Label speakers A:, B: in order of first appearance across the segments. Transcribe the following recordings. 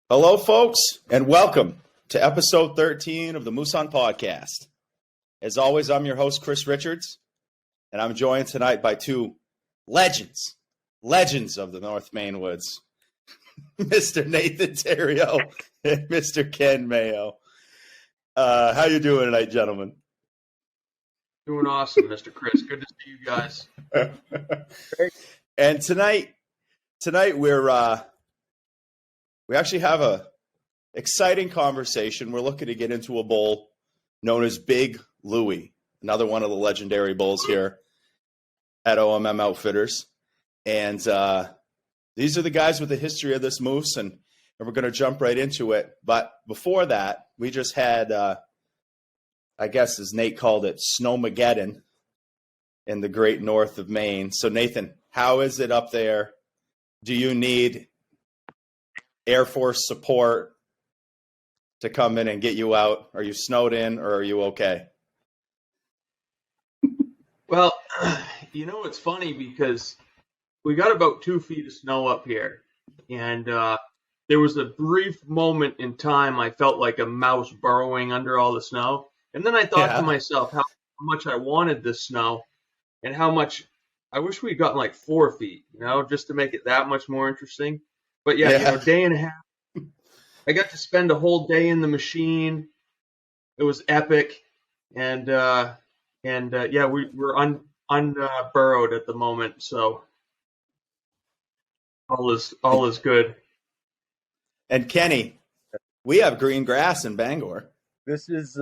A: Hello, folks, and welcome to episode 13 of the Moose Hunt Podcast. As always, I'm your host, Chris Richards, and I'm joined tonight by two legends of the North Maine Woods, Mr. Nathan Theriault and Mr. Ken Mayo. How you doing tonight, gentlemen?
B: Doing awesome, Mr. Chris. Good to see you guys.
A: And tonight we actually have a exciting conversation. We're looking to get into a bull known as Big Louie, another one of the legendary bulls here at OMM Outfitters. And these are the guys with the history of this moose, and we're going to jump right into it. But before that, we just had, I guess as Nate called it, Snowmageddon in the great north of Maine. So Nathan, how is it up there? Do you need Air Force support to come in and get you out? Are you snowed in, or are you okay?
B: Well, it's funny because we got about 2 feet of snow up here. And there was a brief moment in time I felt like a mouse burrowing under all the snow. And then I thought to myself how much I wanted this snow and how much I wish we'd gotten like 4 feet, just to make it that much more interesting. But day and a half. I got to spend a whole day in the machine. It was epic, and we're unburrowed at the moment, so all is good.
A: And Kenny, we have green grass in Bangor.
C: This is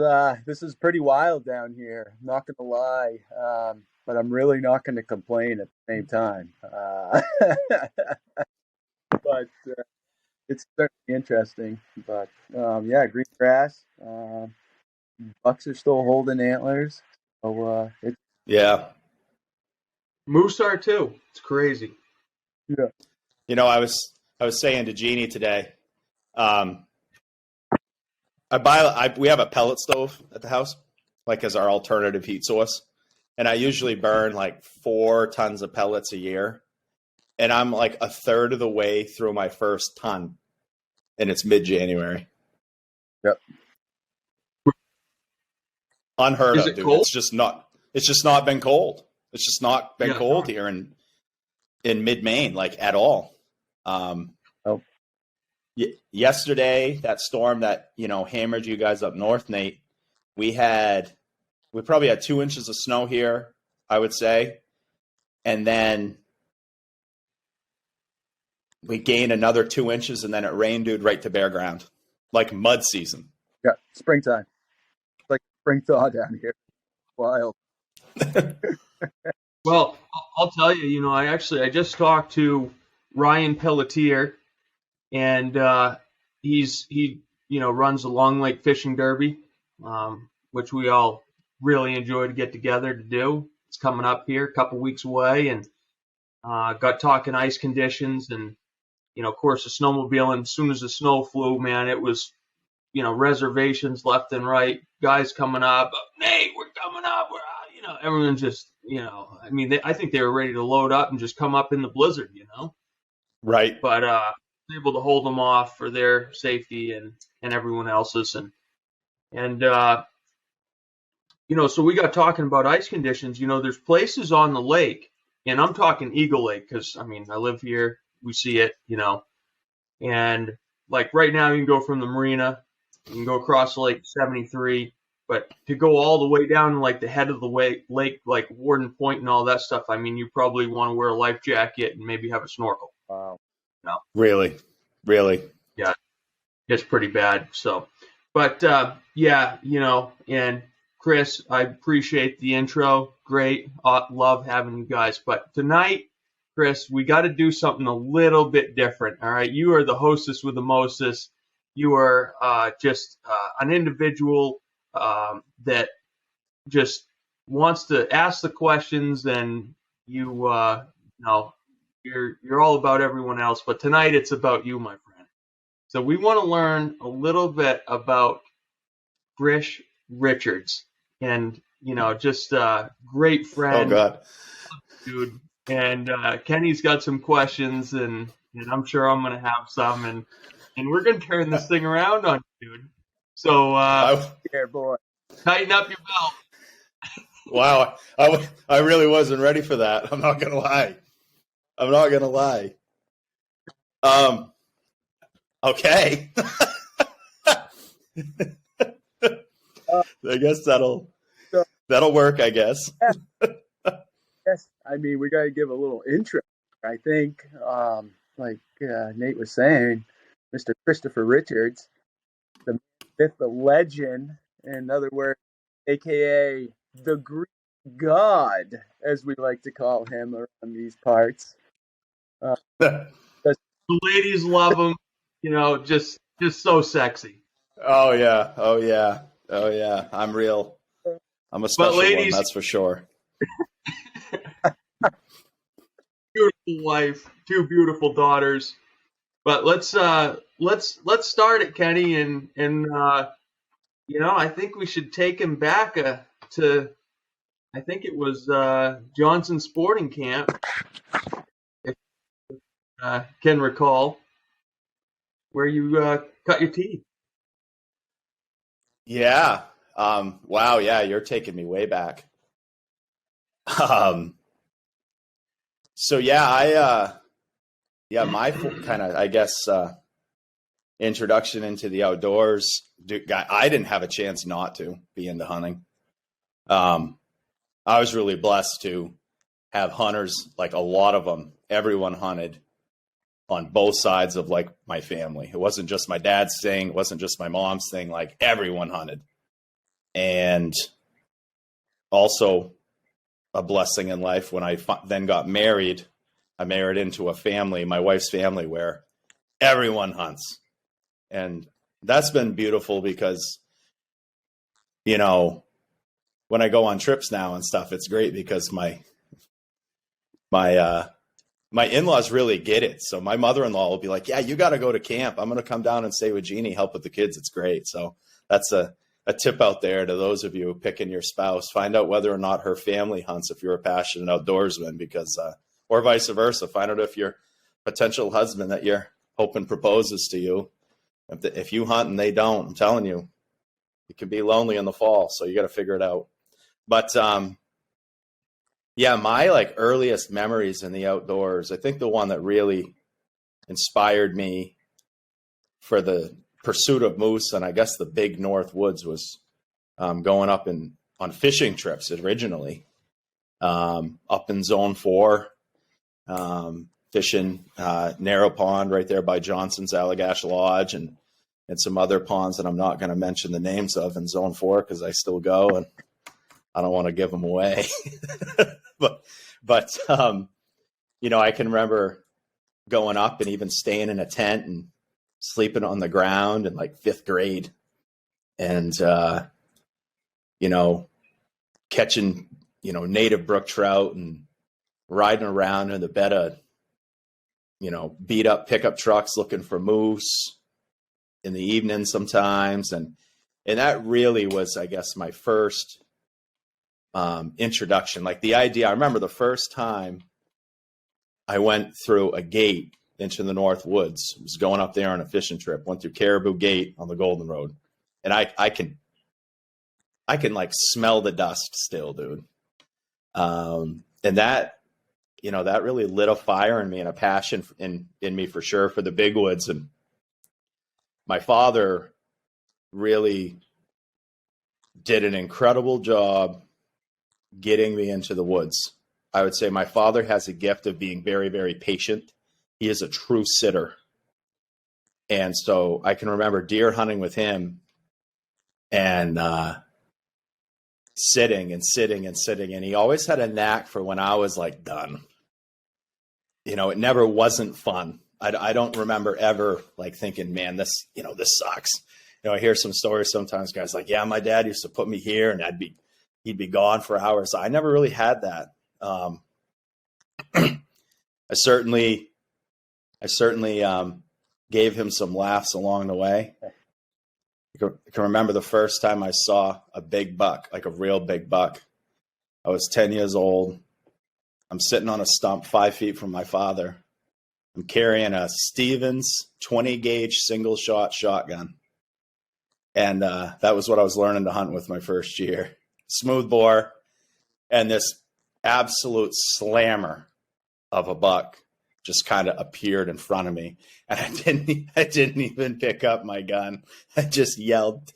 C: pretty wild down here. I'm not gonna lie, but I'm really not gonna complain at the same time. But it's certainly interesting. But green grass. Bucks are still holding antlers. So
B: moose are too. It's crazy.
C: Yeah.
A: I was saying to Jeannie today, we have a pellet stove at the house, like as our alternative heat source, and I usually burn like 4 tons of pellets a year. And I'm like a third of the way through my first ton, and it's mid-January.
C: Yep.
A: Unheard
B: of,
A: dude.
B: Cold?
A: It's just not been cold. It's just not been cold here in mid-Maine, like at all. Yesterday, that storm that, hammered you guys up north, Nate, we probably had 2 inches of snow here, I would say. And then we gained another 2 inches, and then it rained, dude, right to bare ground, like mud season.
C: Yeah, springtime. It's like spring thaw down here. Wild.
B: Well, I'll tell you, I just talked to Ryan Pelletier, and he runs the Long Lake Fishing Derby, which we all really enjoy to get together to do. It's coming up here, a couple weeks away, and got talking ice conditions and, of course, the snowmobiling. As soon as the snow flew, man, it was, reservations left and right, guys coming up. Nate, we're coming up. Everyone's just, I think they were ready to load up and just come up in the blizzard,
A: Right.
B: But able to hold them off for their safety and everyone else's. So we got talking about ice conditions. There's places on the lake, and I'm talking Eagle Lake because, I live here. We see it, and like right now you can go from the marina, you can go across Lake 73, but to go all the way down like the head of the lake, like Warden Point and all that stuff, you probably want to wear a life jacket and maybe have a snorkel.
C: Wow.
B: No.
A: Really?
B: Yeah, it's pretty bad. So, but and Chris, I appreciate the intro. Great. Love having you guys. But tonight, Chris, we got to do something a little bit different. All right. You are the hostess with the mostest. You are just an individual that just wants to ask the questions, and you're all about everyone else. But tonight it's about you, my friend. So we want to learn a little bit about Chris Richards, and just a great friend.
A: Oh God,
B: dude. And Kenny's got some questions, and and I'm sure I'm gonna have some, and we're gonna turn this thing around on you, dude. So
C: Here, boy.
B: tighten up your belt.
A: Wow, I really wasn't ready for that. I'm not gonna lie. Okay. I guess that'll work, I guess.
C: Yes, I mean, we got to give a little intro. I think, like Nate was saying, Mr. Christopher Richards, the myth, the legend, in other words, aka the Greek god, as we like to call him around these parts.
B: The ladies love him, just so sexy.
A: Oh yeah. I'm real. I'm a special one, that's for sure.
B: Beautiful wife, 2 beautiful daughters. But let's start it, Kenny, and I think we should take him back to, I think it was Johnson Sporting Camp, if can recall, where you cut your teeth.
A: Yeah. Wow. Yeah, you're taking me way back. So yeah, my kind of, I guess, introduction into the outdoors. I didn't have a chance not to be into hunting. I was really blessed to have hunters, like a lot of them. Everyone hunted on both sides of like my family. It wasn't just my dad's thing. It wasn't just my mom's thing. Like everyone hunted. And also a blessing in life when I then got married. I married into a family, my wife's family, where everyone hunts. And that's been beautiful because, when I go on trips now and stuff, it's great because my in-laws really get it. So my mother-in-law will be like, yeah, you got to go to camp. I'm going to come down and stay with Jeannie, help with the kids. It's great. So that's a tip out there to those of you picking your spouse. Find out whether or not her family hunts if you're a passionate outdoorsman, because or vice versa. Find out if your potential husband that you're hoping proposes to you, if you hunt and they don't. I'm telling you, it can be lonely in the fall. So you got to figure it out. But yeah, my like earliest memories in the outdoors, I think the one that really inspired me for the pursuit of moose and I guess the big North Woods was going up on fishing trips originally, up in Zone 4, fishing Narrow Pond right there by Johnson's Allagash Lodge and some other ponds that I'm not going to mention the names of in Zone 4 because I still go and I don't want to give them away. but I can remember going up and even staying in a tent and sleeping on the ground in like 5th grade and, catching, native brook trout and riding around in the bed of, beat up pickup trucks looking for moose in the evening sometimes. And that really was, I guess, my first introduction. Like the idea, I remember the first time I went through a gate into the North Woods. I was going up there on a fishing trip, went through Caribou Gate on the Golden Road. And I can like smell the dust still, dude. And that, that really lit a fire in me and a passion in me for sure for the big woods. And my father really did an incredible job getting me into the woods. I would say my father has a gift of being very, very patient. He is a true sitter. And so I can remember deer hunting with him and sitting. And he always had a knack for when I was like done. It never wasn't fun. I don't remember ever like thinking, man, this sucks. I hear some stories sometimes, guys like, yeah, my dad used to put me here and he'd be gone for hours. I never really had that. I certainly gave him some laughs along the way. I can remember the first time I saw a big buck, like a real big buck. I was 10 years old. I'm sitting on a stump 5 feet from my father. I'm carrying a Stevens 20 gauge single shot shotgun. And that was what I was learning to hunt with my first year. Smooth bore, and this absolute slammer of a buck just kind of appeared in front of me. And I didn't even pick up my gun. I just yelled,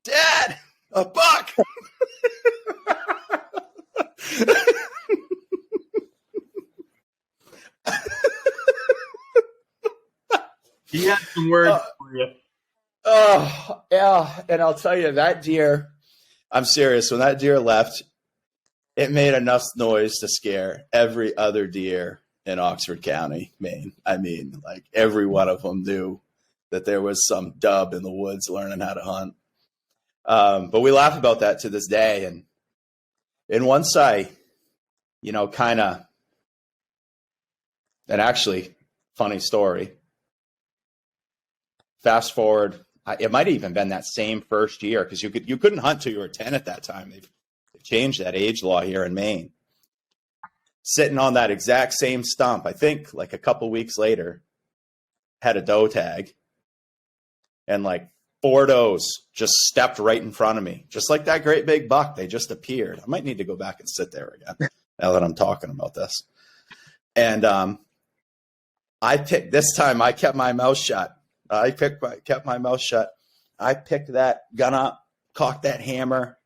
A: "Dad, a buck!"
B: He had some words for you.
A: Oh, yeah. And I'll tell you, that deer, I'm serious, when that deer left, it made enough noise to scare every other deer in Oxford County, Maine. I mean, like every one of them knew that there was some dub in the woods learning how to hunt. But we laugh about that to this day. And once I, kind of, and actually, funny story, fast forward, it might have even been that same first year, because you couldn't hunt till you were 10 at that time. They've changed that age law here in Maine. Sitting on that exact same stump, I think like a couple weeks later, had a doe tag, and like 4 does just stepped right in front of me, just like that great big buck. They just appeared. I might need to go back and sit there again now that I'm talking about this. And I picked, this time I kept my mouth shut. Kept my mouth shut. I picked that gun up, cocked that hammer,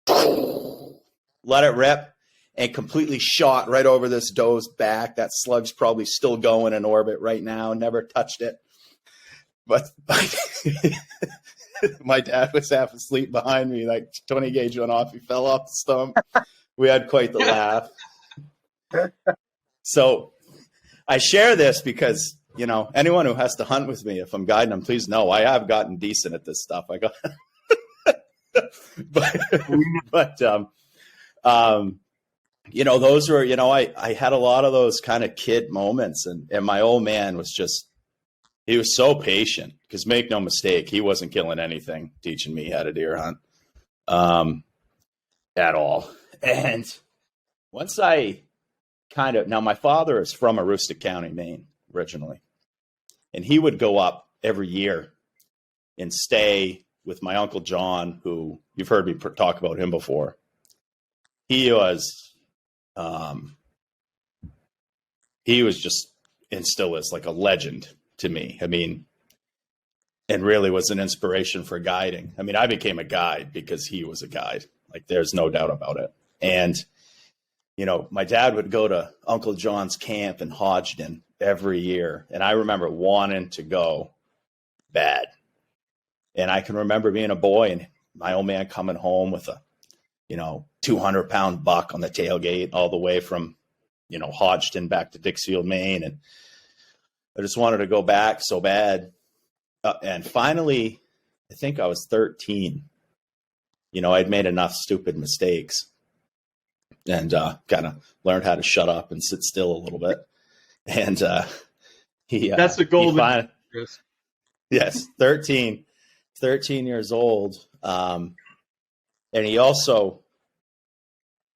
A: let it rip, and completely shot right over this doe's back. That slug's probably still going in orbit right now. Never touched it. But my dad was half asleep behind me. Like 20 gauge went off. He fell off the stump. We had quite the laugh. So I share this because, anyone who has to hunt with me, if I'm guiding them, please know I have gotten decent at this stuff. I got, those were, I had a lot of those kind of kid moments, and my old man was he was so patient, because make no mistake, he wasn't killing anything, teaching me how to deer hunt, at all. And once now my father is from Aroostook County, Maine, originally. And he would go up every year and stay with my Uncle John, who you've heard me talk about him before. He was just, and still is, like a legend to me. I mean, and really was an inspiration for guiding. I mean, I became a guide because he was a guide. Like, there's no doubt about it. And, my dad would go to Uncle John's camp in Hodgdon every year. And I remember wanting to go bad. And I can remember being a boy and my old man coming home with a, 200-pound buck on the tailgate all the way from, Hodgdon back to Dixfield, Maine. And I just wanted to go back so bad. And finally, I think I was 13. I'd made enough stupid mistakes and kind of learned how to shut up and sit still a little bit. And
B: that's the golden.
A: Yes, 13 years old. And he also,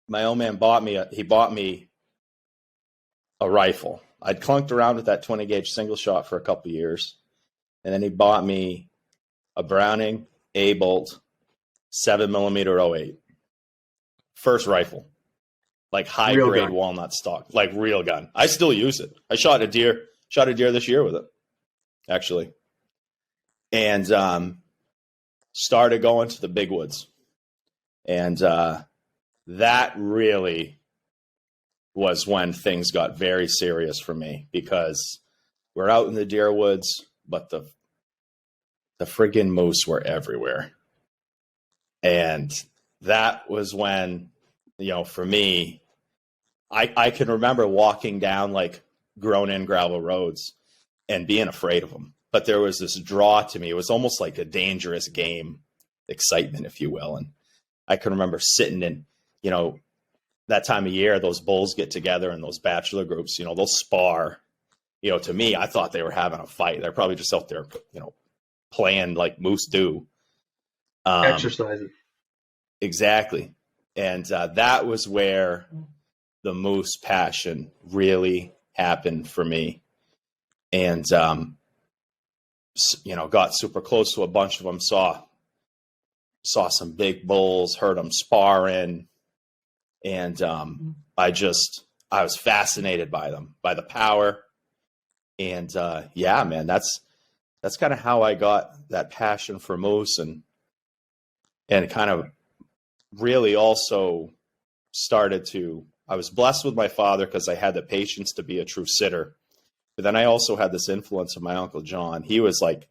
A: my old man bought me a rifle. I'd clunked around with that 20 gauge single shot for a couple years. And then he bought me a Browning A-Bolt 7mm 08. First rifle. Like high
B: Real
A: grade
B: gun.
A: walnut stock. Like real gun. I still use it. I shot a deer this year with it, actually. And started going to the big woods. And that really was when things got very serious for me, because we're out in the deer woods, but the friggin' moose were everywhere. And that was when, for me, I can remember walking down like grown-in gravel roads and being afraid of them. But there was this draw to me. It was almost like a dangerous game excitement, if you will. And I can remember sitting in, that time of year, those bulls get together in those bachelor groups, they'll spar. To me, I thought they were having a fight. They're probably just out there, playing like moose do.
B: Exercising.
A: Exactly. And that was where the moose passion really happened for me. And, got super close to a bunch of them, saw some big bulls, heard them sparring. And I was fascinated by them, by the power. And man, that's kind of how I got that passion for moose, and kind of really also I was blessed with my father because I had the patience to be a true sitter. But then I also had this influence of my Uncle John. He was like,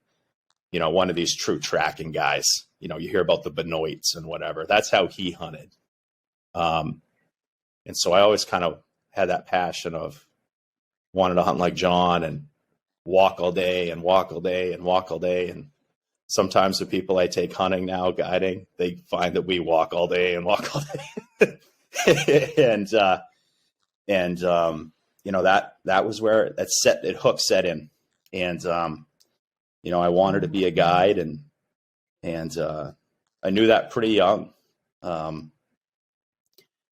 A: one of these true tracking guys. You hear about the Benoits and whatever. That's how he hunted. And so I always kind of had that passion of wanted to hunt like John and walk all day and walk all day and walk all day. And sometimes the people I take hunting now, guiding, they find that we walk all day and walk all day. and that was where hook set in. And, I wanted to be a guide, and I knew that pretty young. And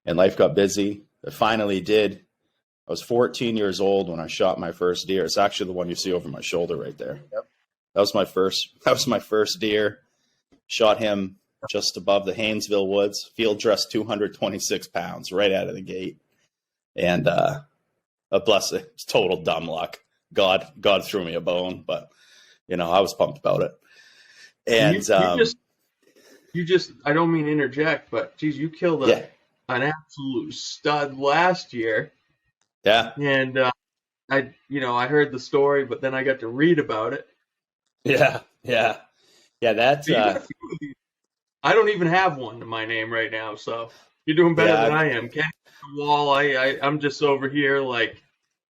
A: life got busy. It finally did. I was 14 years old when I shot my first deer. It's actually the one you see over my shoulder right there.
C: Yep.
A: That was my first deer. Shot him just above the Haynesville woods, field dressed 226 pounds right out of the gate. And a blessing. It's total dumb luck. God threw me a bone, but I was pumped about it. And
B: you just I don't mean to interject, but geez, you killed an absolute stud last year.
A: Yeah.
B: And I heard the story, but then I got to read about it.
A: Yeah. That's
B: I don't even have one to my name right now, so you're doing better than I am. Kenny on the wall, I'm just over here like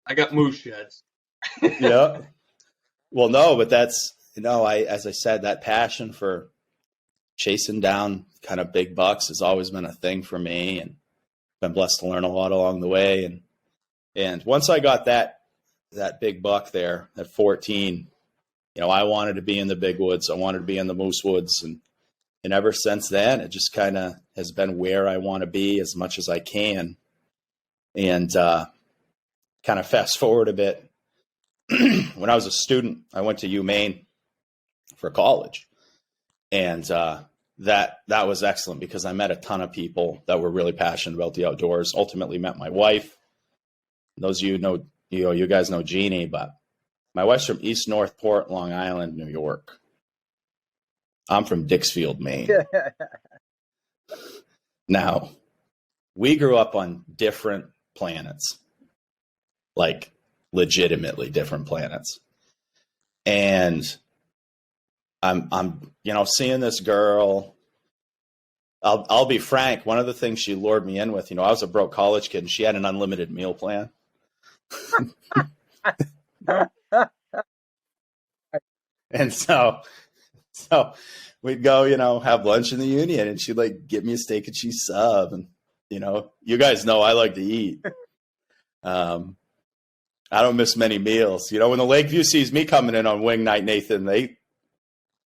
B: I got moose sheds.
A: Yeah. Well, no, but that's as I said, that passion for chasing down kind of big bucks has always been a thing for me, and been blessed to learn a lot along the way. And once I got that big buck there at 14, I wanted to be in the big woods. I wanted to be in the moose woods. And ever since then, it just kind of has been where I want to be as much as I can. And kind of fast forward a bit. When I was a student, I went to Maine for college. And that was excellent because I met a ton of people that were really passionate about the outdoors. Ultimately met my wife. Those of you guys know Jeannie, but my wife's from East Northport, Long Island, New York. I'm from Dixfield, Maine. Now, we grew up on different planets, like legitimately different planets. And I'm seeing this girl. I'll be frank. One of the things she lured me in with, I was a broke college kid, and she had an unlimited meal plan. And so we'd go, have lunch in the Union, and she'd like get me a steak and cheese sub. And, you guys know I like to eat. I don't miss many meals. When the Lakeview sees me coming in on wing night, Nathan, they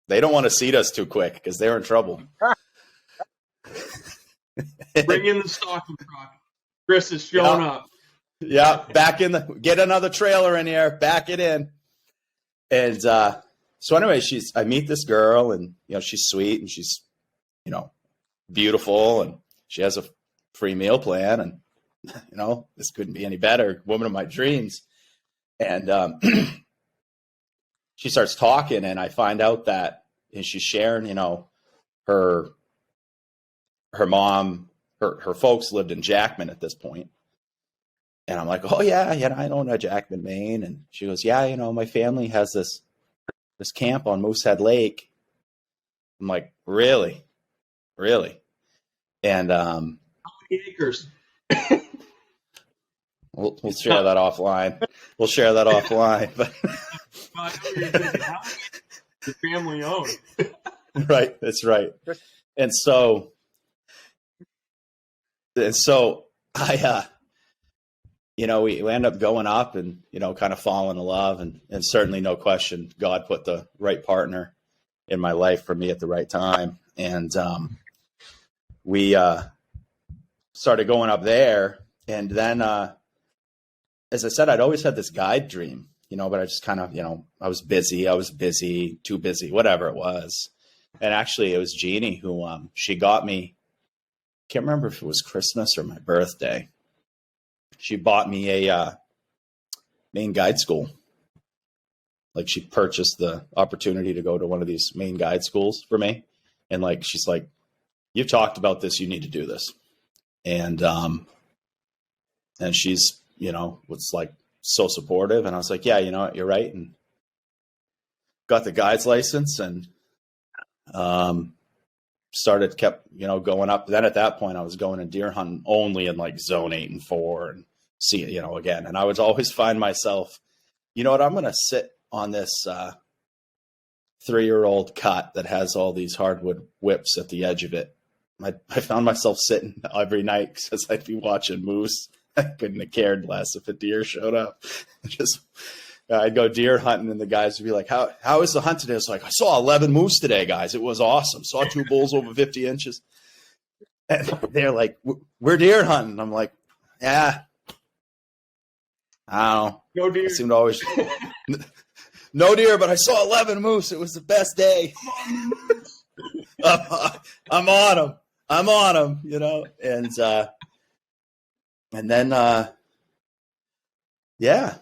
A: don't want to seat us too quick because they're in trouble.
B: Bring in the stocking truck. Chris is showing up.
A: Yeah, get another trailer in here, back it in. And so anyway, I meet this girl, and she's sweet, and she's beautiful, and she has a free meal plan, and this couldn't be any better. Woman of my dreams. And she starts talking, and I find out that, and she's sharing, her mom, her folks lived in Jackman at this point. And I'm like, oh yeah, I know Jackman, Maine. And she goes, yeah, my family has this camp on Moosehead Lake. I'm like, really? And
B: how many acres?
A: We'll share that offline. But
B: the family owned.
A: Right, that's right. And so I we end up going up and, kind of falling in love, and certainly no question, God put the right partner in my life for me at the right time. And we started going up there, and then as I said, I'd always had this guide dream, but I just kind of, I was busy, too busy, whatever it was. And actually it was Jeannie who, she got me, can't remember if it was Christmas or my birthday. She bought me a Maine guide school. Like she purchased the opportunity to go to one of these Maine guide schools for me. And like, she's like, you've talked about this, you need to do this. And she's, was like so supportive. And I was like, yeah, you know what, you're right. And got the guide's license and kept going up. Then at that point I was going to deer hunting only in like zone 8 and 4 and see it, again. And I would always find myself, I'm going to sit on this 3-year-old cut that has all these hardwood whips at the edge of it. I found myself sitting every night because I'd be watching moose. I couldn't have cared less if a deer showed up. I'd go deer hunting and the guys would be like, how is the hunt today? It's like, I saw 11 moose today, guys. It was awesome. Saw 2 bulls over 50 inches. And they're like, we're deer hunting. I'm like, yeah, I don't know.
B: No deer.
A: I seem to always, no deer, but I saw 11 moose. It was the best day. I'm on them. And then,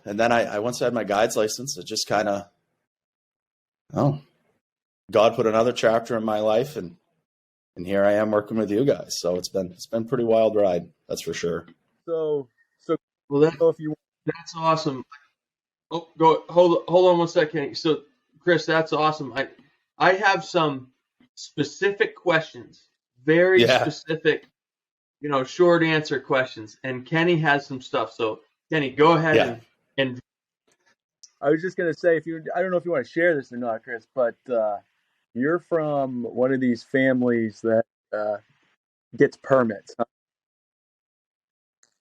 A: and then I once I had my guide's license, it just kind of, God put another chapter in my life, and here I am working with you guys. So it's been a pretty wild ride, that's for sure.
C: So
B: Well, that's awesome. Oh, hold on 1 second. So, Chris, that's awesome. I have some specific questions, very specific, short answer questions, and Kenny has some stuff. So, Kenny, go ahead and.
C: I was just gonna say, I don't know if you want to share this or not, Chris, but you're from one of these families that gets permits. Huh?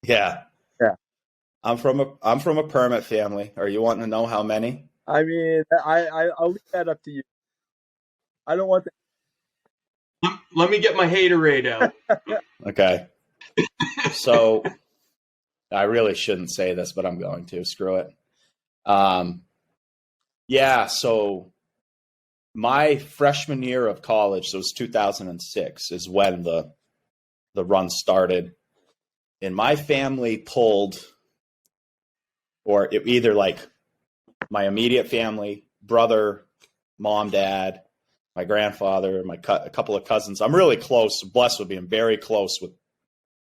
A: Yeah. I'm from a permit family. Are you wanting to know how many?
C: I mean, I'll leave that up to you. I don't want that.
B: Let me get my haterade out.
A: Okay. So I really shouldn't say this, but I'm going to. Screw it. So my freshman year of college, so it was 2006, is when the run started. And my family pulled, or either like my immediate family, brother, mom, dad, my grandfather, a couple of cousins. I'm really close, blessed with being very close with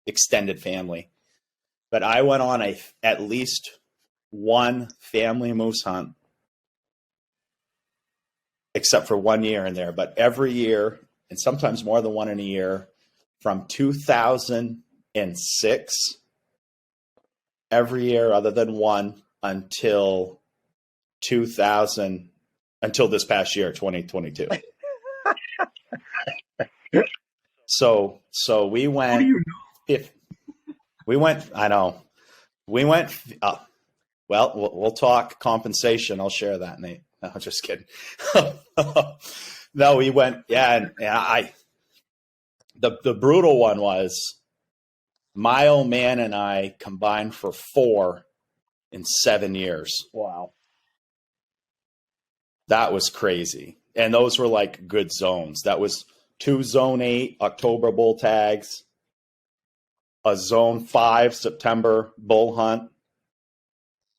A: extended family. But I went on at least one family moose hunt, except for 1 year in there. But every year, and sometimes more than one in a year, from 2006, every year other than one until this past year, 2022. So we went.
B: What do you know?
A: We'll talk compensation. I'll share that, Nate. No, I'm just kidding. No, we went. Yeah, and the brutal one was my old man and I combined for 4 in 7 years.
C: Wow.
A: That was crazy. And those were like good zones. That was 2 zone 8 October bull tags, a zone 5 September bull hunt.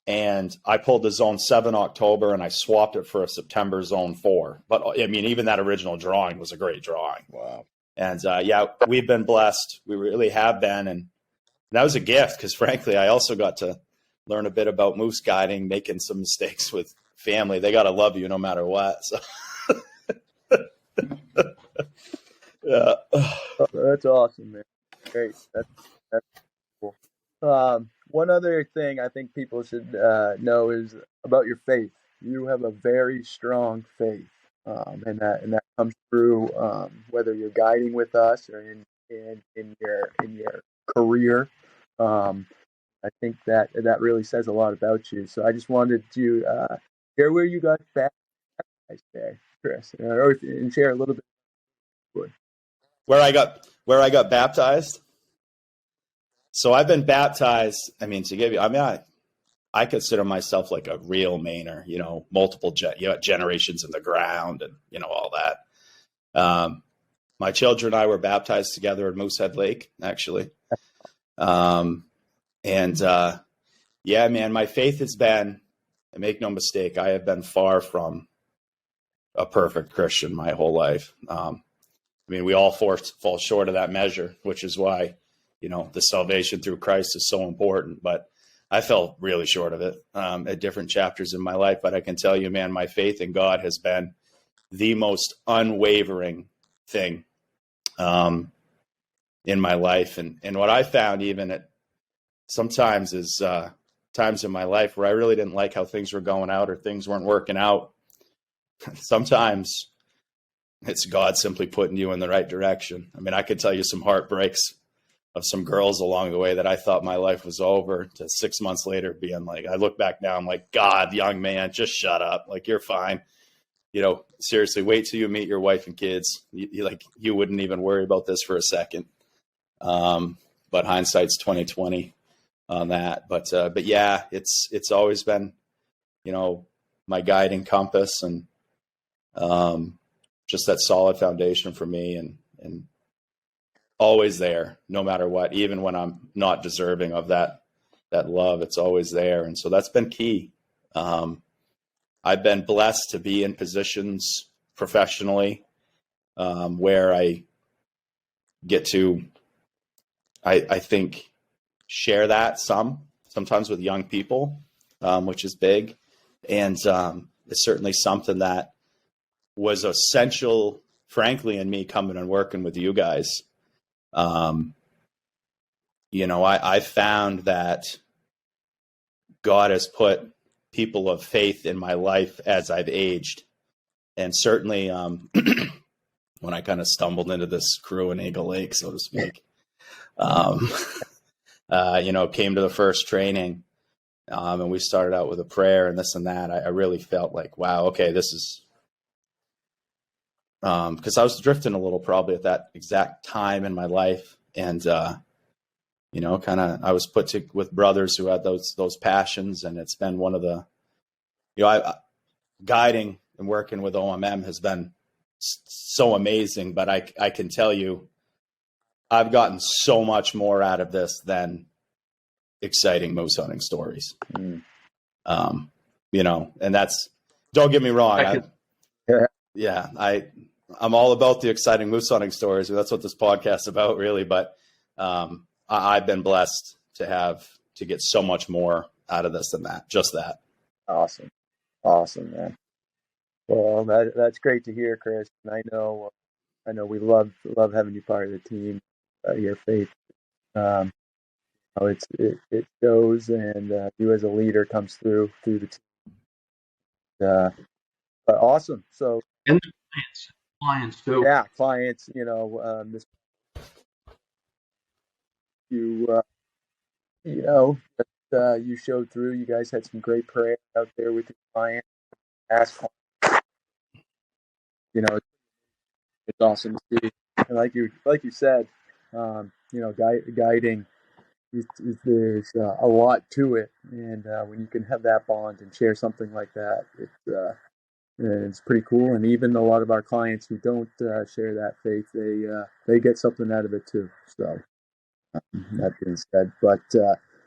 A: And I pulled the zone 7 October and I swapped it for a September zone 4. But I mean, even that original drawing was a great drawing.
C: Wow.
A: And we've been blessed. We really have been. And that was a gift because frankly, I also got to learn a bit about moose guiding, making some mistakes with family. They got to love you no matter what. So. Yeah.
C: Oh, that's awesome, man. Great. That's cool. One other thing I think people should know is about your faith. You have a very strong faith, and that comes through whether you're guiding with us or in your career. I think that really says a lot about you. So I just wanted to share where you got baptized there, Chris, and share a little bit.
A: Where I got baptized. So I've been baptized. I mean, I consider myself like a real Mainer, multiple generations in the ground and, all that. My children and I were baptized together at Moosehead Lake, actually. Yeah, man, my faith has been, and make no mistake, I have been far from a perfect Christian my whole life. We all fall short of that measure, which is why, the salvation through Christ is so important. But I fell really short of it at different chapters in my life. But I can tell you, man, my faith in God has been the most unwavering thing in my life. And what I found even at sometimes is times in my life where I really didn't like how things were going out or things weren't working out. Sometimes it's God simply putting you in the right direction. I could tell you some heartbreaks of some girls along the way that I thought my life was over, to 6 months later being like, I look back now, I'm like, God, young man, just shut up. Like, you're fine. Seriously, wait till you meet your wife and kids. You wouldn't even worry about this for a second. But hindsight's 20/20 on that. But yeah, it's always been, my guiding compass, and just that solid foundation for me, and always there, no matter what, even when I'm not deserving of that love, it's always there. And so that's been key. I've been blessed to be in positions professionally where I get to, I think, share that sometimes with young people, which is big. And it's certainly something that was essential, frankly, in me coming and working with you guys. I found that God has put people of faith in my life as I've aged. And certainly when I kind of stumbled into this crew in Eagle Lake, so to speak, came to the first training, and we started out with a prayer and this and that. I really felt like, wow, okay, this is, because I was drifting a little probably at that exact time in my life. And, I was put with brothers who had those passions, and it's been one of the, guiding and working with OMM has been so amazing. But I can tell you, I've gotten so much more out of this than exciting moose hunting stories. And that's, don't get me wrong. I'm all about the exciting moose hunting stories. That's what this podcast is about, really. But I've been blessed to get so much more out of this than that. Just that.
C: Awesome, man. Well, that's great to hear, Chris. And I know we love having you part of the team. Your faith, it shows, and you as a leader comes through the team. But awesome. So,
B: and the clients too.
C: Yeah, clients. You showed through. You guys had some great prayer out there with your clients. It's awesome to see. And like you said, guiding. There's a lot to it, and when you can have that bond and share something like that, it's pretty cool. And even a lot of our clients who don't share that faith, they get something out of it too. So that being said, but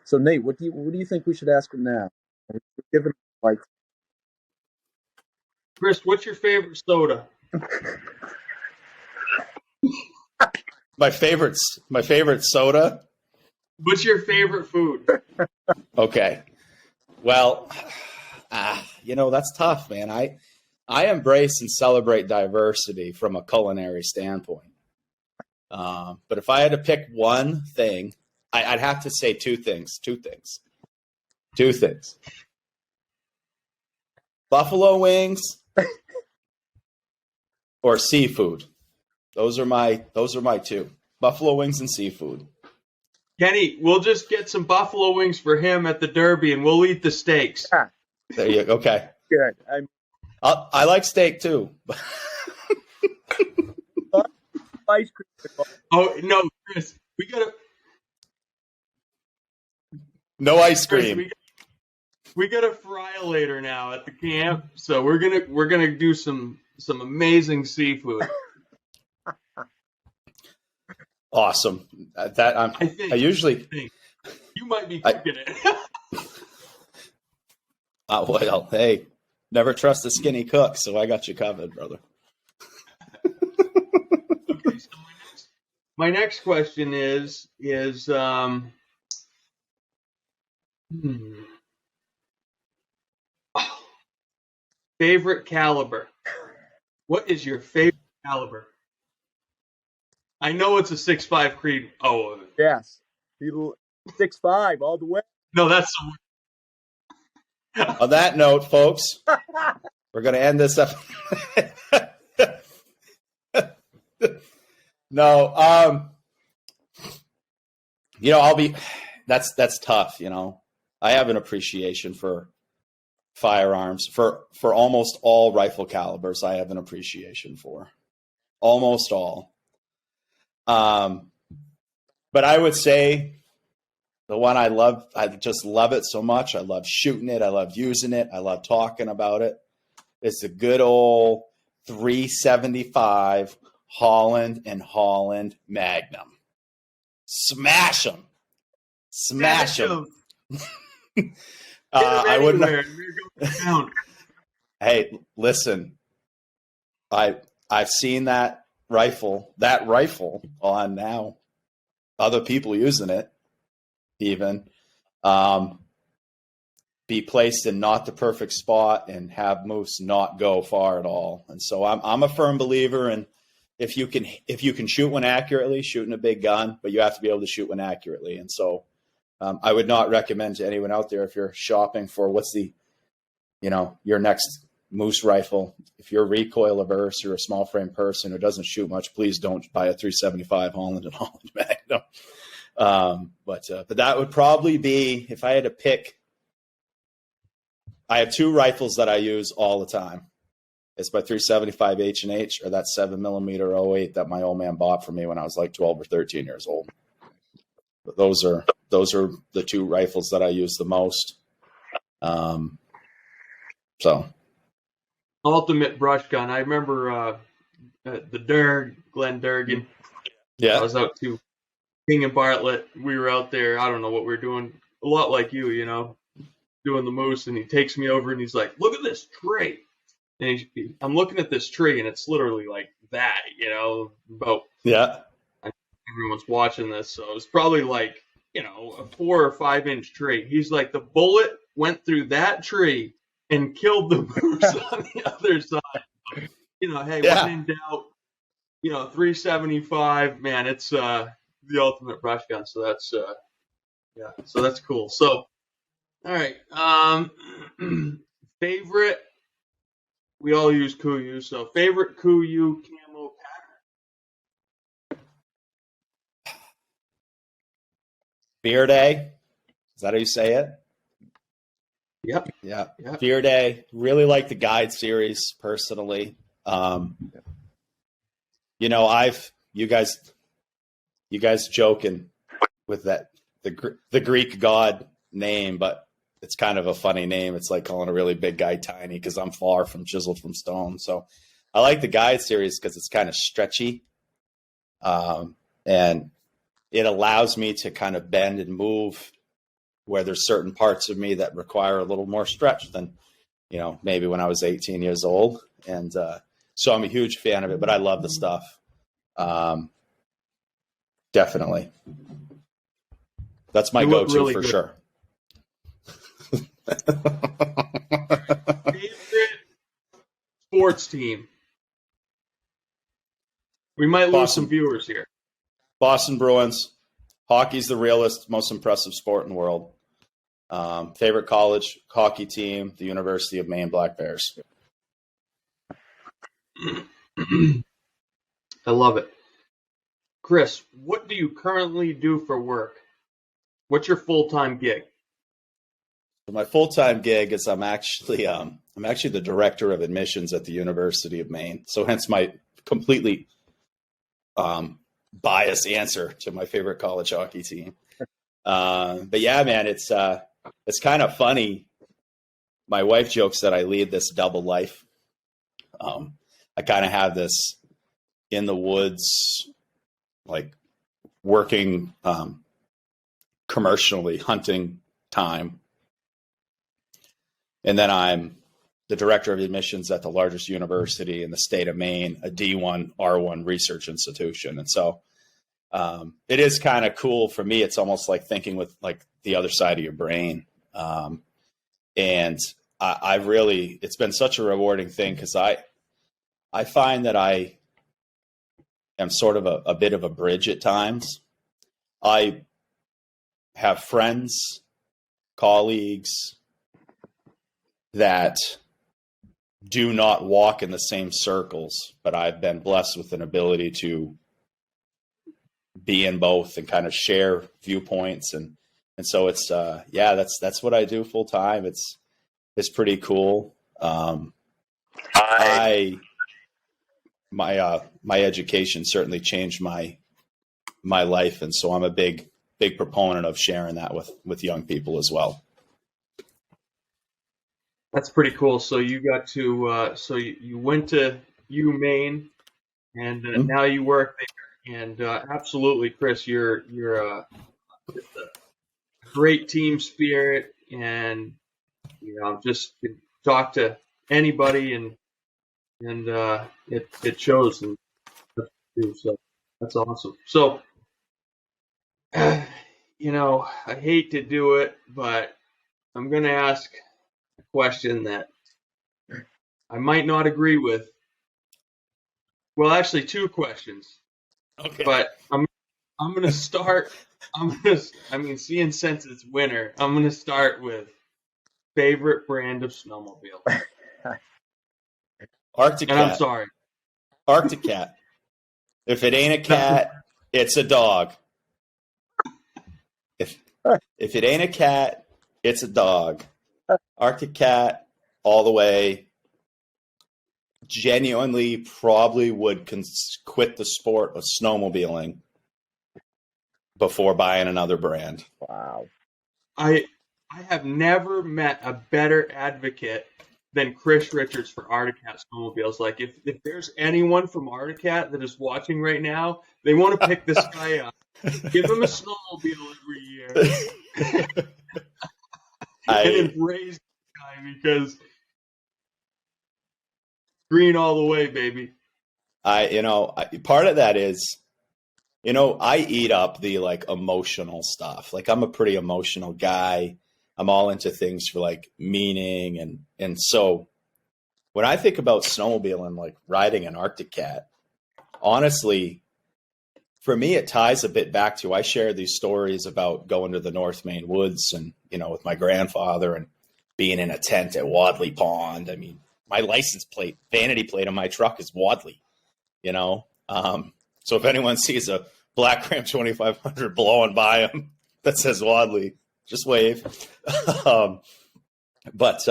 C: so Nate, what do you think we should ask him now? Give him like,
B: Chris, what's your favorite soda?
A: My favorite soda.
B: What's your favorite food?
A: Okay. Well, that's tough, man. I embrace and celebrate diversity from a culinary standpoint. But if I had to pick one thing, I'd have to say two things. Buffalo wings or seafood. Those are my two. Buffalo wings and seafood.
B: Kenny, we'll just get some buffalo wings for him at the Derby, and we'll eat the steaks.
A: There you go. Okay.
C: Good.
A: I like steak too.
C: Ice cream.
B: Oh no, Chris, we gotta.
A: No ice cream.
B: we got a fry-lator now at the camp, so we're gonna do some amazing seafood.
A: Awesome. I usually
B: you might be cooking it.
A: Well, hey, never trust a skinny cook, so I got you covered, brother.
B: Okay, so my next question is favorite caliber. What is your favorite caliber? I know it's a 6.5 Creed. Oh,
C: Yes. 6.5 all the way.
B: no, that's
A: On that note, folks, we're going to end this up. No, that's tough. I have an appreciation for firearms for almost all rifle calibers. I have an appreciation for almost all. But I would say the one I love, I just love it so much. I love shooting it. I love using it. I love talking about it. It's the good old 375 Holland and Holland Magnum. Smash them. Smash them. I wouldn't. Hey, listen. I've seen that rifle on now. Other people using it, even be placed in not the perfect spot and have moose not go far at all. And so I'm a firm believer in if you can shoot one accurately, shooting a big gun, but you have to be able to shoot one accurately. And so I would not recommend to anyone out there if you're shopping for what's your next moose rifle. If you're recoil averse, you're a small frame person who doesn't shoot much, please don't buy a 375 Holland and Holland Magnum. But that would probably be, if I had to pick, I have two rifles that I use all the time. It's my 375 H&H or that 7mm 08 that my old man bought for me when I was like 12 or 13 years old. But those are the two rifles that I use the most. So
B: ultimate brush gun. I remember the Glenn Durgan.
A: Yeah,
B: I was out to King and Bartlett. We were out there. I don't know what we were doing. A lot like you, doing the moose. And he takes me over and he's like, "Look at this tree." And I'm looking at this tree and it's literally like that, about.
A: Yeah.
B: Everyone's watching this, so it's probably like, a 4 or 5 inch tree. He's like, the bullet went through that tree and killed the moose on the other side. Hey,
A: yeah.
B: When in doubt, 375, man, it's the ultimate brush gun. So that's so that's cool. So, all right, favorite. We all use Kuiu, so favorite Kuiu camo pattern.
A: Beer Day. Is that how you say it?
B: Yep.
A: Yeah. Beer Day. Really like the guide series personally. You guys joking with that the Greek god name, but it's kind of a funny name. It's like calling a really big guy tiny because I'm far from chiseled from stone. So I like the guide series because it's kind of stretchy, and it allows me to kind of bend and move where there's certain parts of me that require a little more stretch than, maybe when I was 18 years old. And so I'm a huge fan of it, but I love the stuff. Definitely. That's my go-to really for good. Sure.
B: Favorite sports team? We might lose some viewers here.
A: Boston Bruins. Hockey's the realest, most impressive sport in the world. Favorite college hockey team, the University of Maine Black Bears.
B: I love it. Chris, what do you currently do for work? What's your full-time gig?
A: So my full-time gig is I'm actually the director of admissions at the University of Maine. So hence my completely biased answer to my favorite college hockey team. But yeah, man, it's kind of funny. my wife jokes that I lead this double life. I kind of have this in the woods, like working commercially hunting time. And then I'm the director of admissions at the largest university in the state of Maine, a D1, R1 research institution. And so it is kind of cool for me. It's almost like thinking with like the other side of your brain. And I really, it's been such a rewarding thing because I find that I am sort of a bit of a bridge at times. I have friends, colleagues that do not walk in the same circles, but I've been blessed with an ability to be in both and kind of share viewpoints. And so it's, that's what I do full time. It's pretty cool. My education certainly changed my life. And so I'm a big proponent of sharing that with young people as well.
B: That's pretty cool. So you got to, you went to Maine, and now you work there. And absolutely, Chris, you're just a great team spirit, and just talk to anybody, and it shows. And so that's awesome. So, I hate to do it, but I'm going to ask a question that I might not agree with. Well, actually, two questions.
A: Okay.
B: But I'm going to start. Seeing since it's winter, I'm going to start with favorite brand of snowmobile.
A: Arctic
B: and
A: Cat.
B: I'm sorry.
A: Arctic Cat. If it ain't a cat, it's a dog. If it ain't a cat, it's a dog. Arctic Cat all the way. Genuinely probably would quit the sport of snowmobiling before buying another brand.
C: Wow.
B: I have never met a better advocate than Chris Richards for Arctic Cat snowmobiles. Like if there's anyone from Arctic Cat that is watching right now, they want to pick this guy up. Give him a snowmobile every year. And embrace the guy because green all the way, baby.
A: Part of that is, I eat up the like emotional stuff. Like I'm a pretty emotional guy. I'm all into things for like meaning. And so when I think about snowmobiling, like riding an Arctic Cat, honestly, for me, it ties a bit back to, I share these stories about going to the North Maine woods and, with my grandfather and being in a tent at Wadley Pond. I mean, my license plate, vanity plate on my truck is Wadley, So if anyone sees a black Ram 2500 blowing by them that says Wadley, just wave. Some of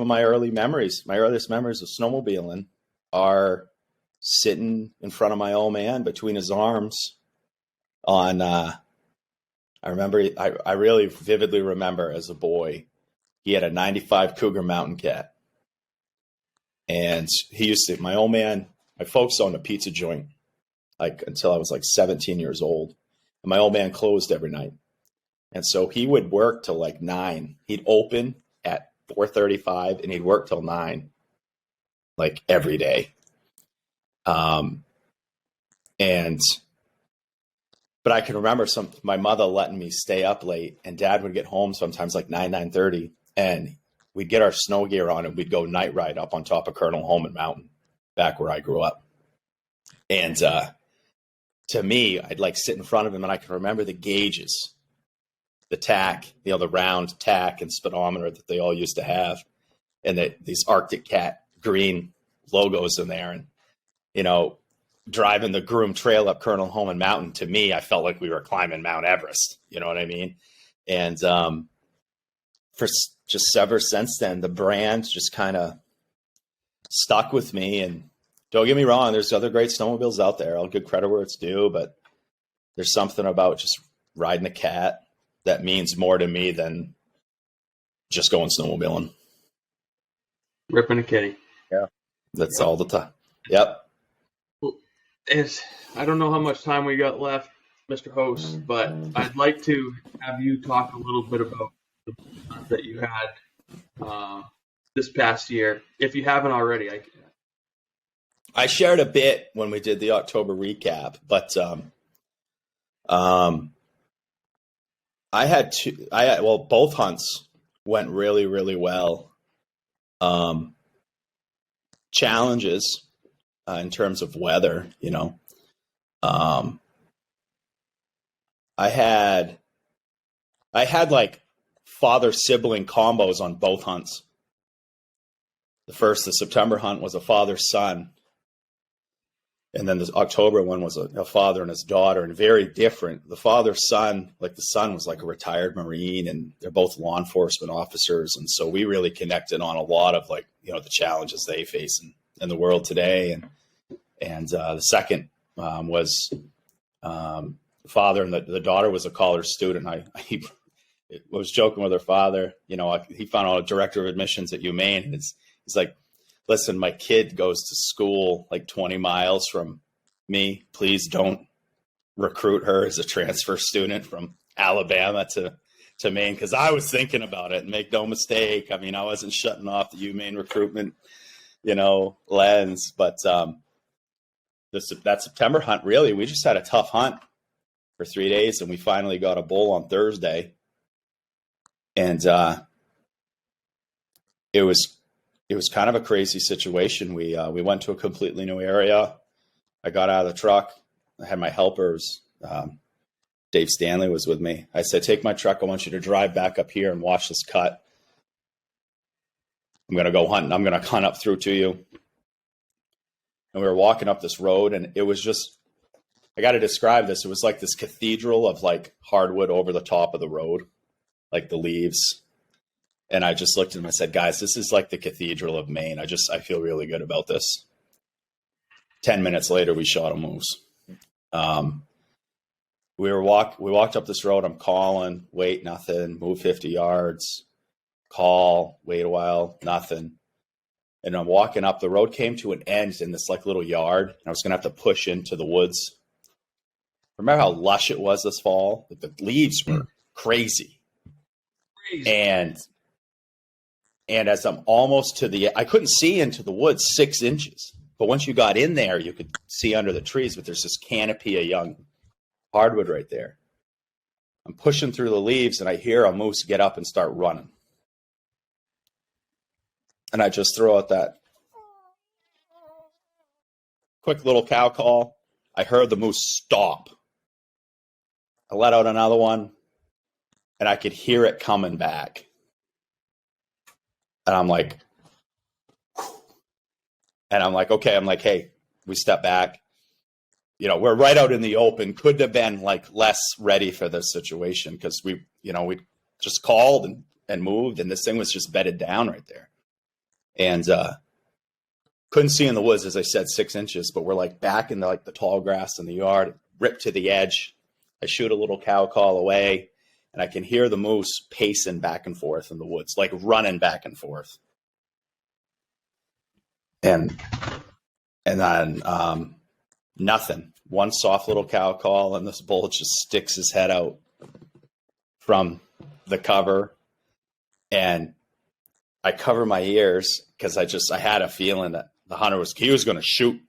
A: my earliest memories of snowmobiling are sitting in front of my old man between his arms on, I really vividly remember as a boy, he had a 95 Cougar Mountain Cat. And my old man, my folks owned a pizza joint, like until I was like 17 years old. And my old man closed every night. And so he would work till like 9. He'd open at 4:35 and he'd work till 9, like every day. But I can remember my mother letting me stay up late, and Dad would get home sometimes like 9:30, and we'd get our snow gear on and we'd go night ride up on top of Colonel Holman Mountain, back where I grew up. And to me, I'd like sit in front of him and I can remember the gauges, the tack, the round tack and speedometer that they all used to have, and these Arctic Cat green logos in there. And, driving the Groom Trail up Colonel Holman Mountain, to me, I felt like we were climbing Mount Everest. You know what I mean? And for just ever since then, the brand just kind of stuck with me. And don't get me wrong, there's other great snowmobiles out there. I'll give credit where it's due, but there's something about just riding a Cat that means more to me than just going snowmobiling.
B: Ripping a kitty.
C: Yeah.
A: That's all the time. Yep.
B: I don't know how much time we got left, Mr. Host, but I'd like to have you talk a little bit about the hunt that you had this past year, if you haven't already.
A: I shared a bit when we did the October recap, but both hunts went really, really well. Challenges in terms of weather, I had like father sibling combos on both hunts. The September hunt was a father son, and then the October one was a father and his daughter, and very different. The father son, like the son was like a retired Marine, and they're both law enforcement officers, and so we really connected on a lot of like the challenges they face in the world today, and the second was father, and the daughter was a college student. I was joking with her father. He found out a director of admissions at UMaine, and he's like, "Listen, my kid goes to school like 20 miles from me. Please don't recruit her as a transfer student from Alabama to Maine," because I was thinking about it. And make no mistake, I mean, I wasn't shutting off the UMaine recruitment, lens, but that September hunt, really, we just had a tough hunt for 3 days, and we finally got a bull on Thursday, and it was kind of a crazy situation. We went to a completely new area. I got out of the truck. I had my helpers. Dave Stanley was with me. I said, "Take my truck. I want you to drive back up here and watch this cut. I'm going to go hunting. I'm going to hunt up through to you." And we were walking up this road, and it was just, I got to describe this. It was like this cathedral of like hardwood over the top of the road, like the leaves. And I just looked at him and I said, "Guys, this is like the cathedral of Maine. I feel really good about this." 10 minutes later, we shot a moose. We walked up this road. I'm calling, wait, nothing. Move 50 yards, call, wait a while, nothing. And I'm walking up. The road came to an end in this like little yard, and I was going to have to push into the woods. Remember how lush it was this fall? Like the leaves were crazy. And as I'm almost I couldn't see into the woods 6 inches. But once you got in there, you could see under the trees, but there's this canopy of young hardwood right there. I'm pushing through the leaves, and I hear a moose get up and start running. And I just throw out that quick little cow call. I heard the moose stop. I let out another one, and I could hear it coming back. And I'm like, okay. I'm like, hey, we step back. We're right out in the open. Couldn't have been like less ready for this situation, because we just called and moved, and this thing was just bedded down right there. And couldn't see in the woods, as I said, 6 inches, but we're like back in the tall grass in the yard, ripped to the edge. I shoot a little cow call away, and I can hear the moose pacing back and forth in the woods, like running back and forth. And then nothing. One soft little cow call, and this bull just sticks his head out from the cover, and I cover my ears because I had a feeling that the hunter was going to shoot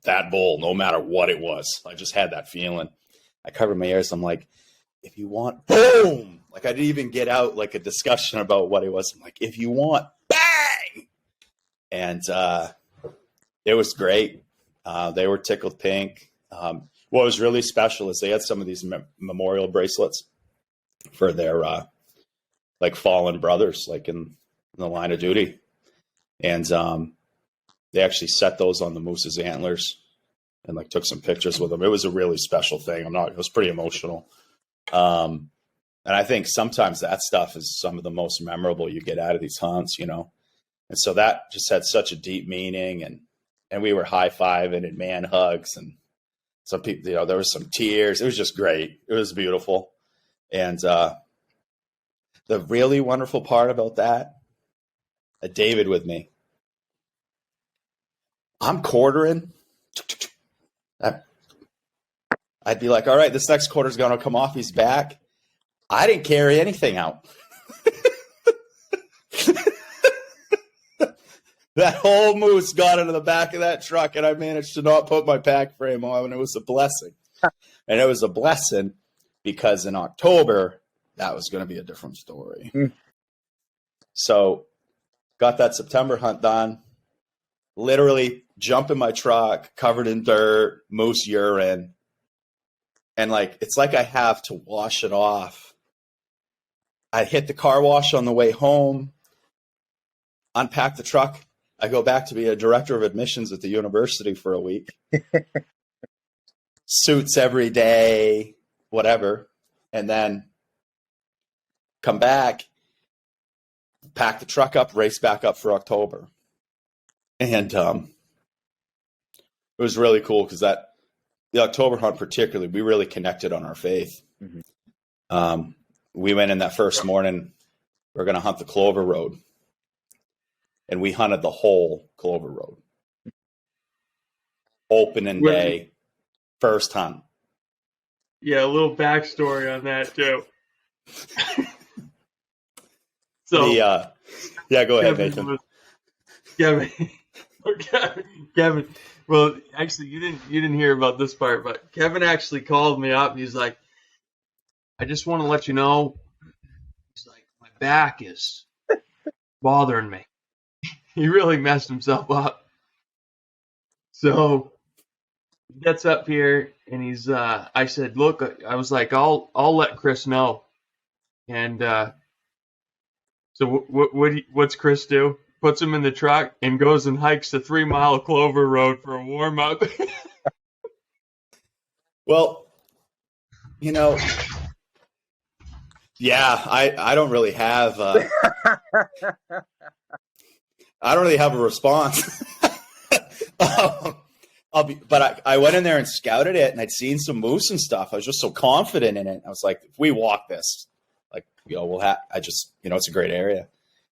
A: that bull no matter what it was. I just had that feeling. I covered my ears. I'm like, if you want, boom! Like I didn't even get out like a discussion about what it was. I'm like, if you want, bang! And it was great. They were tickled pink. What was really special is they had some of these memorial bracelets for their like fallen brothers, like in the line of duty. And they actually set those on the moose's antlers and like took some pictures with them. It was a really special thing. It was pretty emotional. And I think sometimes that stuff is some of the most memorable you get out of these hunts, And so that just had such a deep meaning, and we were high-fiving and man hugs, and some people, there was some tears. It was just great. It was beautiful. And the really wonderful part about that, David with me. I'm quartering. I'd be like, all right, this next quarter's going to come off. He's back. I didn't carry anything out. That whole moose got into the back of that truck, and I managed to not put my pack frame on, and it was a blessing. And it was a blessing because in October, that was going to be a different story. So got that September hunt done. Literally jump in my truck, covered in dirt, moose urine. And it's like I have to wash it off. I hit the car wash on the way home, unpack the truck. I go back to be a director of admissions at the university for a week. Suits every day, whatever. And then come back, pack the truck up, race back up for October. And it was really cool because the October hunt particularly, we really connected on our faith. Mm-hmm. We went in that first morning, we're going to hunt the Clover Road. And we hunted the whole Clover Road. Opening day, first hunt.
B: Yeah, a little backstory on that too. So
A: yeah, go ahead, Nathan.
B: Kevin. Well, actually, you didn't hear about this part, but Kevin actually called me up. He's like, "I just want to let you know." He's like, "My back is bothering me." He really messed himself up. So he gets up here and he's. I said, "Look," I was like, "I'll let Chris know." And so what's Chris do? Puts him in the truck and goes and hikes the 3 Mile Clover Road for a warm up.
A: Well, yeah, I don't really have. I don't really have a response. But I went in there and scouted it, and I'd seen some moose and stuff. I was just so confident in it. I was like, if we walk this, we'll have. It's a great area,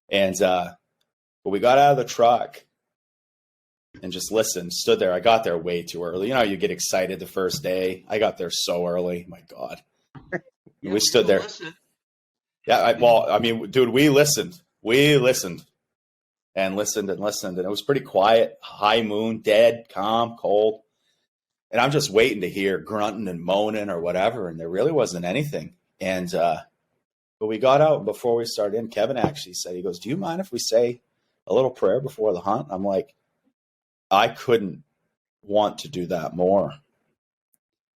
A: and but we got out of the truck and just listened. Stood there. I got there way too early. You get excited the first day. I got there so early. My God,
B: Yeah,
A: we stood there.
B: Listen.
A: Yeah, dude, we listened. And listened, and it was pretty quiet. High moon, dead, calm, cold. And I'm just waiting to hear grunting and moaning or whatever, and there really wasn't anything. And but we got out before we started in. Kevin actually said, he goes, "Do you mind if we say a little prayer before the hunt?" I'm like, I couldn't want to do that more.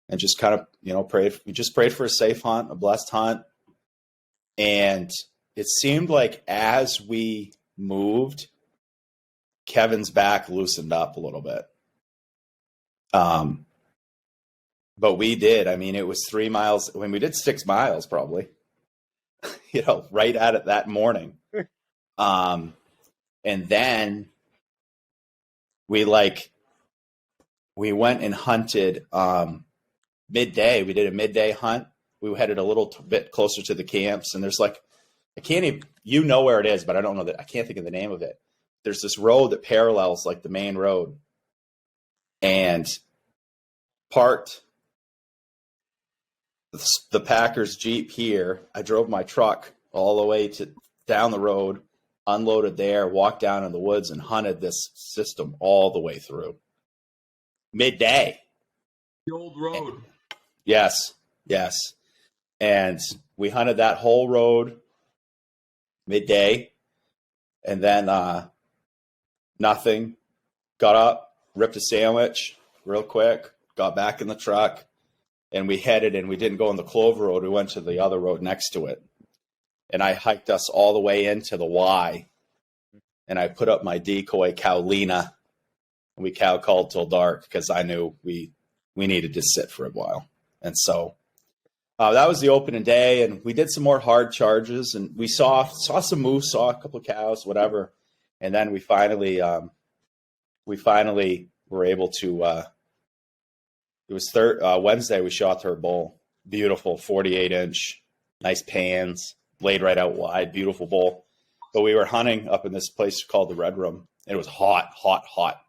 A: And just kind of, prayed. We just prayed for a safe hunt, a blessed hunt. And it seemed like as we moved, Kevin's back loosened up a little bit. But we did. It was 3 miles. We did 6 miles probably, right at it that morning. And then we went and hunted midday. We did a midday hunt. We headed a little bit closer to the camps, and there's I can't even, where it is, but I don't know I can't think of the name of it. There's this road that parallels the main road, and parked the Packers Jeep here. I drove my truck all the way down the road, unloaded there, walked down in the woods, and hunted this system all the way through. Midday.
B: The old road.
A: Yes. And we hunted that whole road midday, and then nothing. Got up, ripped a sandwich real quick, got back in the truck, and we headed, and we didn't go on the Clover Road. We went to the other road next to it. And I hiked us all the way into the Y, and I put up my decoy cow Lena, and we cow called till dark because I knew we needed to sit for a while. And so that was the opening day, and we did some more hard charges, and we saw some moose, saw a couple of cows, whatever. And then we finally were able to, it was Wednesday, we shot her bull. Beautiful 48-inch, nice pans, laid right out wide, beautiful bowl. But we were hunting up in this place called the Red Room. And it was hot, hot, hot.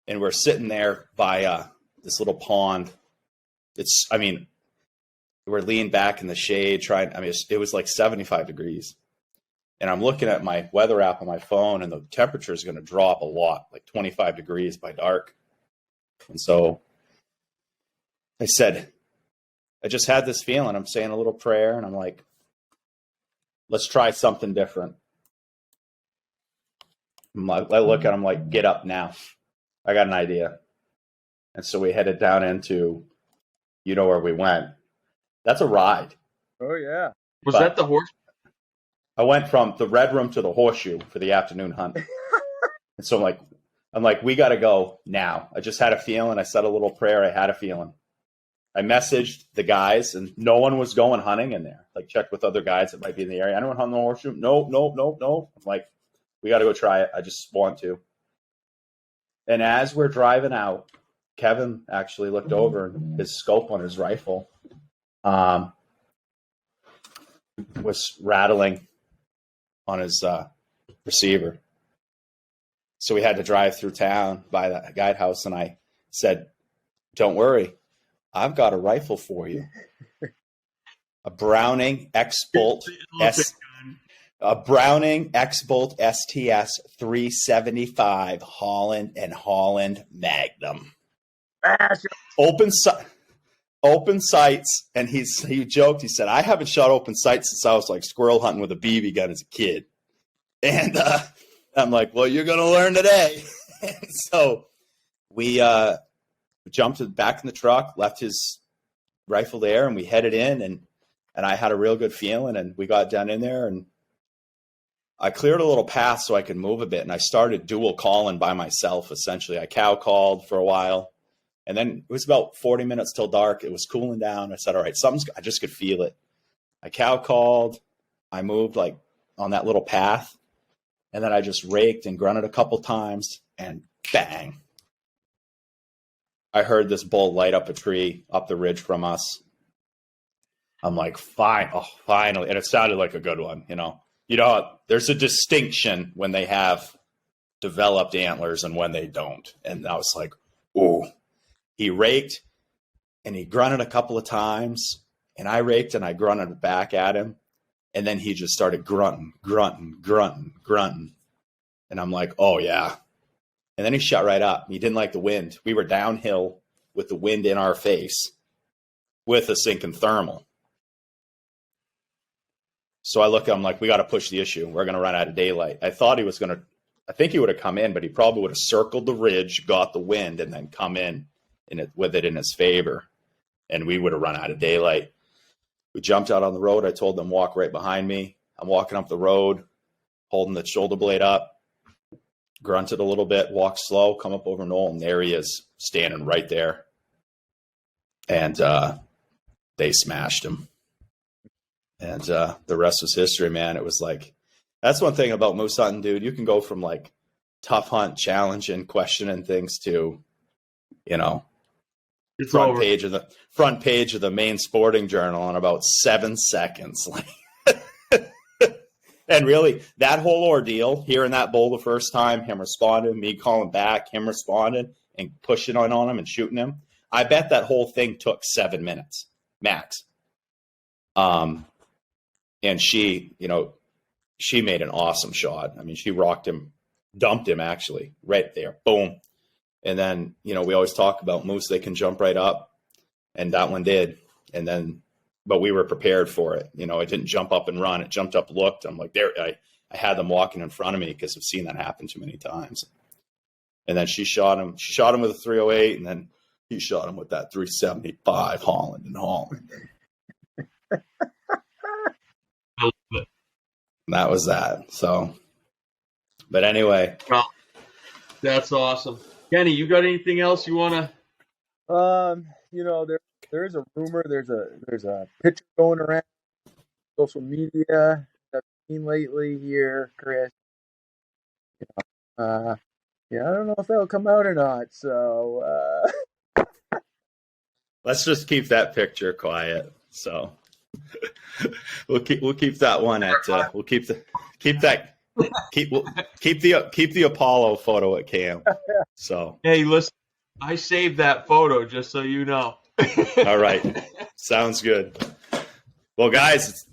A: And we're sitting there by this little pond. We're leaned back in the shade it was like 75 degrees. And I'm looking at my weather app on my phone, and the temperature is going to drop a lot, like 25 degrees by dark. And so I said, I just had this feeling. I'm saying a little prayer, and I'm like, let's try something different. I look at him like, get up now. I got an idea. And so we headed down into, where we went. That's a ride.
C: Oh, yeah.
B: Was that the horse?
A: I went from the Red Room to the Horseshoe for the afternoon hunt. And so I'm like, we got to go now. I just had a feeling. I said a little prayer. I had a feeling. I messaged the guys, and no one was going hunting in there. Like, checked with other guys that might be in the area. Anyone hunting the Horseshoe? No. I'm like, we got to go try it. I just want to. And as we're driving out, Kevin actually looked over, and his scope on his rifle was rattling on his receiver. So we had to drive through town by the guidehouse, and I said, don't worry, I've got a rifle for you. A Browning X-Bolt STS 375 Holland Magnum. Open sights, and he joked. He said, I haven't shot open sights since I was like squirrel hunting with a BB gun as a kid. And I'm like, well, you're going to learn today. And so we jumped back in the truck, left his rifle there, and we headed in, and I had a real good feeling, and we got down in there, and I cleared a little path so I could move a bit, and I started dual calling by myself, essentially. I cow called for a while. And then it was about 40 minutes till dark. It was cooling down. I said, all right, I just could feel it. I cow called. I moved like on that little path. And then I just raked and grunted a couple times, and bang. I heard this bull light up a tree up the ridge from us. I'm like, fine. Oh, finally. And it sounded like a good one. There's a distinction when they have developed antlers and when they don't. And I was like, ooh. He raked, and he grunted a couple of times, and I raked and I grunted back at him. And then he just started grunting. And I'm like, oh, yeah. And then he shut right up. He didn't like the wind. We were downhill with the wind in our face with a sinking thermal. So I look at him like, we got to push the issue. We're going to run out of daylight. I think he would have come in, but he probably would have circled the ridge, got the wind, and then come in with it in his favor, and we would have run out of daylight. We jumped out on the road. I told them, walk right behind me. I'm walking up the road, holding the shoulder blade up, grunted a little bit, walked slow, come up over Noel, and there he is, standing right there. And they smashed him. And the rest was history, man. It was like, that's one thing about moose hunting, dude. You can go from like tough hunt, challenging, questioning things to, front page of the Maine Sporting Journal in about 7 seconds. And really, that whole ordeal, hearing that bull the first time, him responding, me calling back, him responding, and pushing on him and shooting him, I bet that whole thing took 7 minutes max. And she made an awesome shot. I mean, she rocked him, dumped him actually right there. Boom. And then, we always talk about moose, they can jump right up, and that one did. And then, but we were prepared for it. It didn't jump up and run. It jumped up, looked. I'm like, I had them walking in front of me because I've seen that happen too many times. And then she shot him. She shot him with a 308, and then he shot him with that 375 Holland. And that was that. So, but anyway.
B: Well, that's awesome. Kenny, you got anything else you want to?
C: There's a rumor. There's a picture going around social media that I've seen lately here, Chris. I don't know if that'll come out or not. So
A: let's just keep that picture quiet. So We'll keep that one at we'll keep the Apollo photo at camp. So
B: Hey, listen, I saved that photo just so you know.
A: all right, sounds good. Well, guys,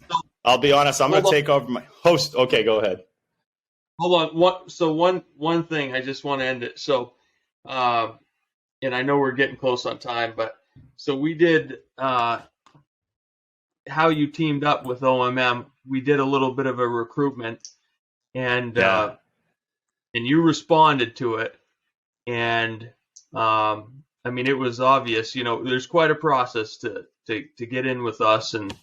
A: I'll be honest. I'm going to take over my host. Okay, go ahead.
B: Hold on. One thing I just want to end it. So, and I know we're getting close on time, but so we did how you teamed up with OMM. We did a little bit of a recruitment, and you responded to it. And I mean, it was obvious. You know, there's quite a process to get in with us, and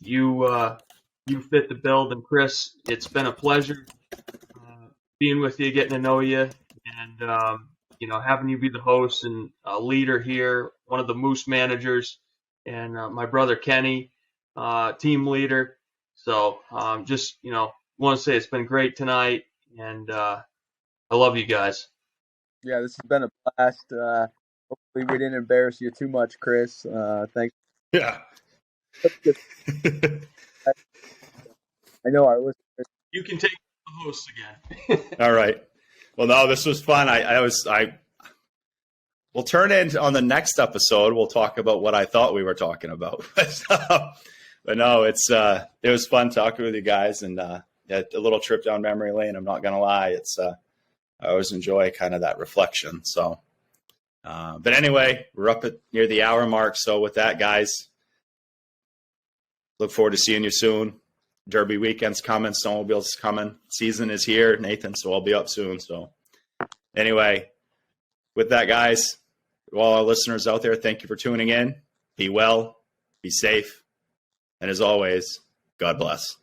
B: you fit the bill. And Chris, it's been a pleasure being with you, getting to know you, and you know, having you be the host and a leader here, one of the Moose managers, and my brother Kenny, team leader. So just, you know, want to say it's been great tonight, and I love you guys.
C: Yeah, this has been a blast. Hopefully we didn't embarrass you too much, Chris. Thanks.
A: Yeah.
C: I know our listeners.
B: You can take the host again.
A: All right. Well, no, this was fun. We'll turn in on the next episode. We'll talk about what I thought we were talking about. But no, it was fun talking with you guys, and a little trip down memory lane. I'm not going to lie. I always enjoy kind of that reflection. So, but anyway, we're up at near the hour mark. So with that, guys, look forward to seeing you soon. Derby weekend's coming. Snowmobile's coming. Season is here, Nathan, so I'll be up soon. So anyway, with that, guys, to all our listeners out there, thank you for tuning in. Be well, be safe, and as always, God bless.